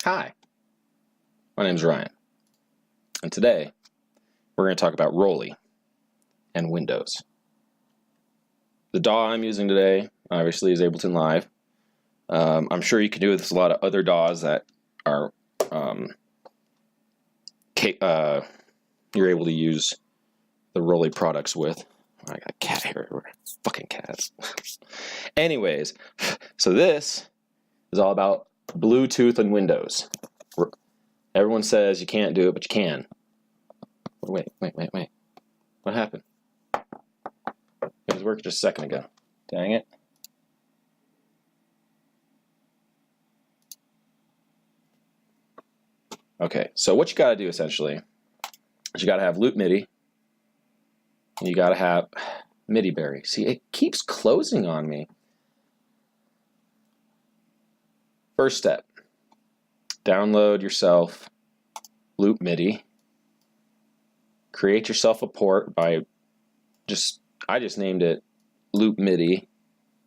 Hi, my name's Ryan, and today we're going to talk about Roli and Windows. The DAW I'm using today obviously is Ableton Live. I'm sure you can do this with a lot of other DAWs that are you're able to use the Roli products with. I got a cat hair everywhere. Fucking cats. Anyways, so this is all about Bluetooth and Windows. Everyone says you can't do it, but you can. Wait. What happened? It was working just a second ago. Dang it. Okay, so what you gotta do essentially is you gotta have LoopMIDI, and you gotta have MIDIberry. See, it keeps closing on me. First step, download yourself LoopMIDI. Create yourself a port by I just named it LoopMIDI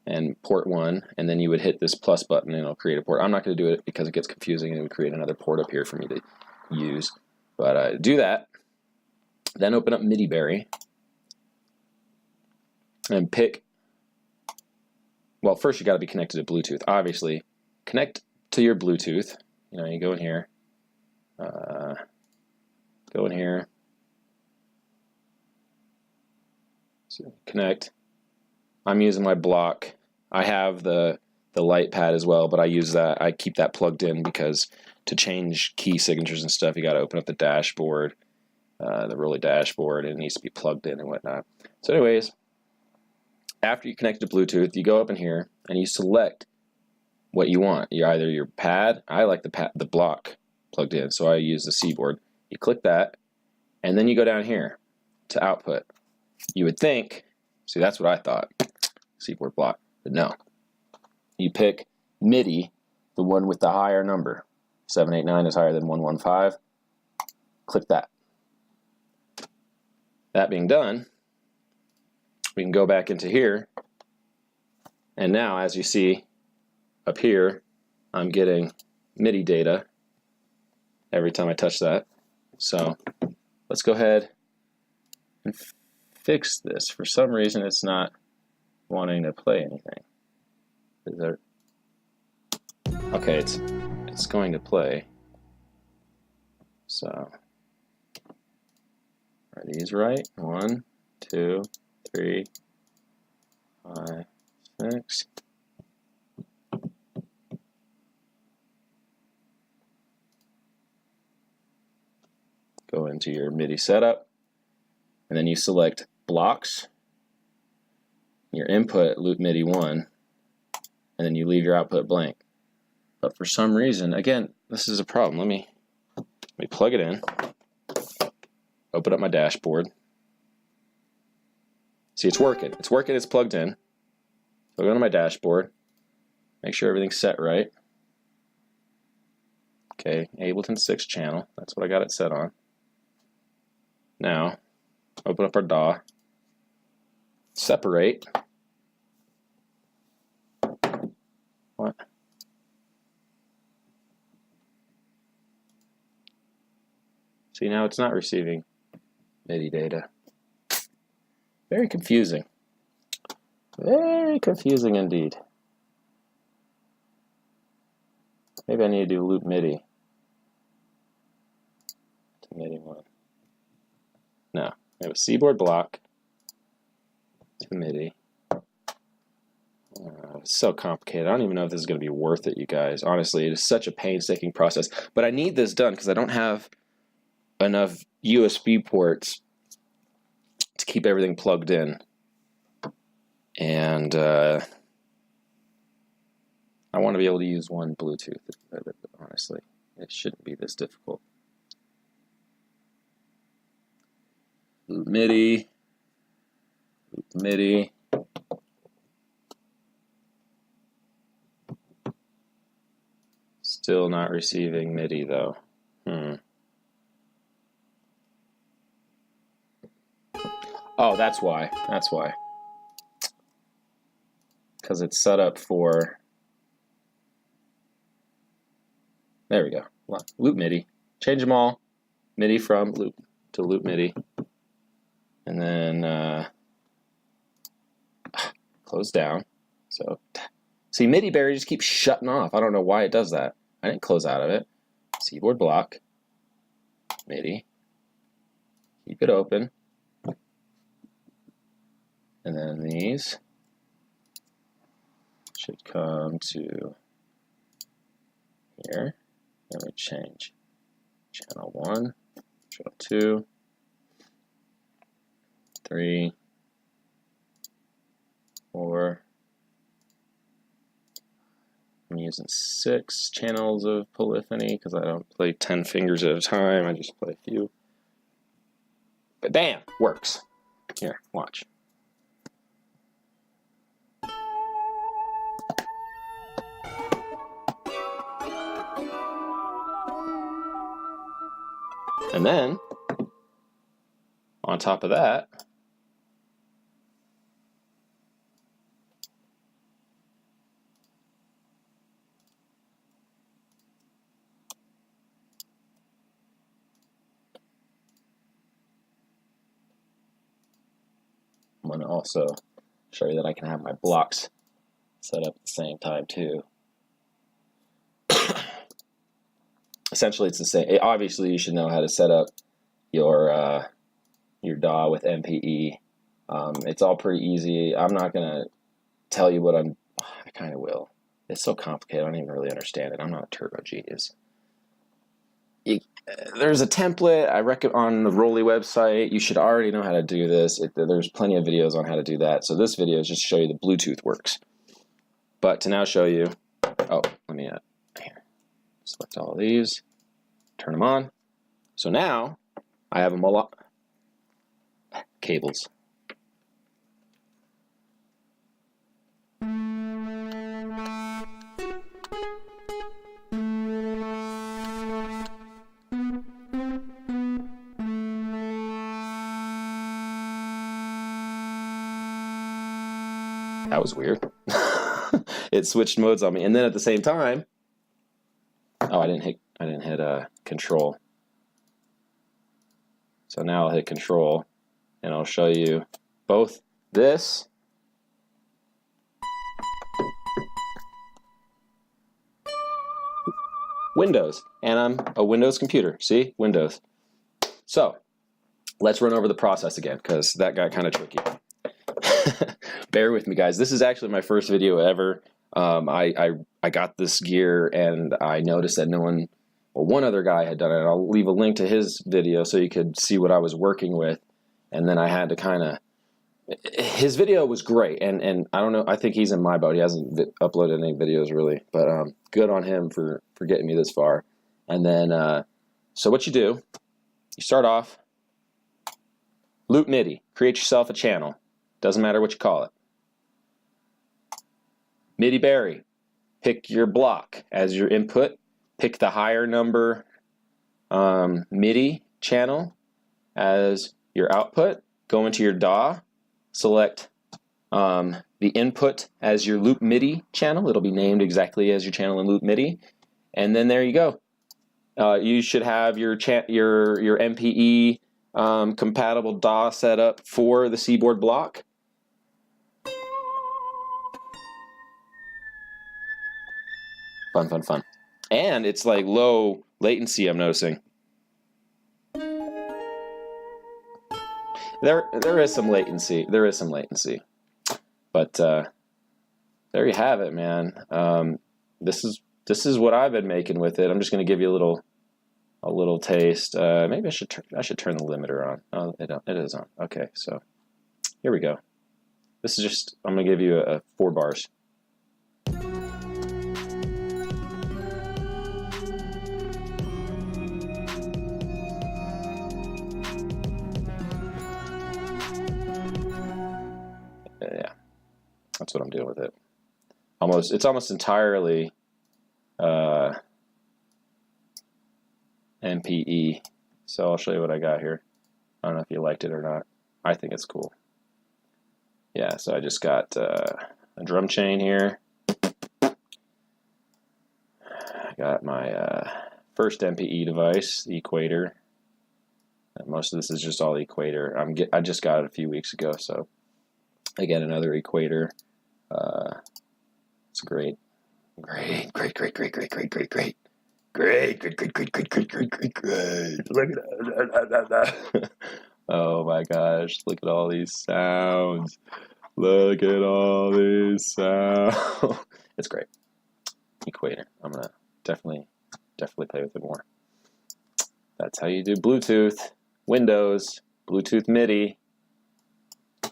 and port 1, and then you would hit this plus button and it'll create a port. I'm not going to do it because it gets confusing and it would create another port up here for me to use. But do that. Then open up MIDIberry and pick. Well, first you got to be connected to Bluetooth. Obviously, connect to your Bluetooth. You know, you go in here. Go in here. So connect. I'm using my block. I have the light pad as well, but I use that. I keep that plugged in because to change key signatures and stuff, you got to open up the dashboard, the Roli dashboard, and it needs to be plugged in and whatnot. So anyways, after you connect to Bluetooth, you go up in here and you select what you want. You either your pad. I like the block plugged in, so I use the C-board. You click that, and then you go down here to output. You would think, see, that's what I thought, C-board block, but no. You pick MIDI, the one with the higher number. 789 is higher than 115. Click that. That being done, we can go back into here, and now, as you see up here, I'm getting MIDI data every time I touch that. So let's go ahead and fix this. For some reason, it's not wanting to play anything. Is there? Okay, it's going to play. So are these right? 1, 2, 3, 5, 6. Go into your MIDI setup, and then you select blocks, your input LoopMIDI 1, and then you leave your output blank. But for some reason, again, this is a problem. Let me plug it in, open up my dashboard. See, it's working. It's working, it's plugged in. So I go to my dashboard, make sure everything's set right. Okay, Ableton 6 channel, that's what I got it set on. Now, open up our DAW, separate. What? See, now it's not receiving MIDI data. Very confusing. Very confusing indeed. Maybe I need to do LoopMIDI to MIDI 1. No, it was C-board block to MIDI. It's so complicated. I don't even know if this is going to be worth it, you guys. Honestly, it is such a painstaking process. But I need this done because I don't have enough USB ports to keep everything plugged in. And I want to be able to use one Bluetooth, honestly. It shouldn't be this difficult. MIDI. Still not receiving MIDI though. Oh, that's why. That's why. Because it's set up for There we go. Loop MIDI. Change them all. MIDI from loop to loop MIDI. And then close down. So see, MIDIberry just keeps shutting off. I don't know why it does that. I didn't close out of it. Keyboard block. MIDI. Keep it open. And then these should come to here. Then we change channel 1, channel 2, 3, 4. I'm using 6 channels of polyphony because I don't play 10 fingers at a time. I just play a few. But bam, works. Here, watch. And then, on top of that, I'm going to also show you that I can have my blocks set up at the same time too. Essentially, it's the same. Obviously, you should know how to set up your DAW with MPE. It's all pretty easy. I'm not gonna tell you what I kind of will. It's so complicated. I don't even really understand it. I'm not a turbo genius. There's a template I recommend on the Roli website. You should already know how to do this. There's plenty of videos on how to do that. So this video is just to show you the Bluetooth works. But to now show you, oh, let me here. Select all of these, turn them on. So now I have them all cables. That was weird. It switched modes on me, and then at the same time, oh, I didn't hit control. So now I'll hit control, and I'll show you both this Windows, and I'm a Windows computer. See, Windows. So let's run over the process again because that got kind of tricky. Bear with me, guys. This is actually my first video ever. I got this gear and I noticed that no one, well, one other guy had done it. I'll leave a link to his video so you could see what I was working with. And then I had to kind of, his video was great. And I don't know, I think he's in my boat. He hasn't uploaded any videos really, but good on him for getting me this far. And then, so what you do, you start off, LoopMIDI, create yourself a channel. Doesn't matter what you call it. MIDIberry, pick your block as your input. Pick the higher number MIDI channel as your output. Go into your DAW. Select the input as your LoopMIDI channel. It'll be named exactly as your channel in LoopMIDI. And then there you go. You should have your MPE compatible DAW set up for the keyboard block. Fun, fun, fun. And it's like low latency, I'm noticing. There is some latency. There is some latency. But there you have it, man. This is what I've been making with it. I'm just going to give you a little taste. Maybe I should turn the limiter on. Oh, it is on. Okay, so here we go. This is just, I'm going to give you 4 bars. Yeah, that's what I'm doing with it. It's almost entirely MPE. So I'll show you what I got here. I don't know if you liked it or not. I think it's cool. Yeah, so I just got a drum chain here. I Got my first MPE device, the Equator. Most of this is just all Equator. I just got it a few weeks ago, so again, another Equator. It's great. Great. Look at that. Oh my gosh, look at all these sounds. Look at all these sounds. It's great. Equator. I'm gonna definitely play with it more. That's how you do Bluetooth, Windows, Bluetooth MIDI. I'm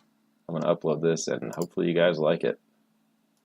gonna upload this and hopefully you guys like it.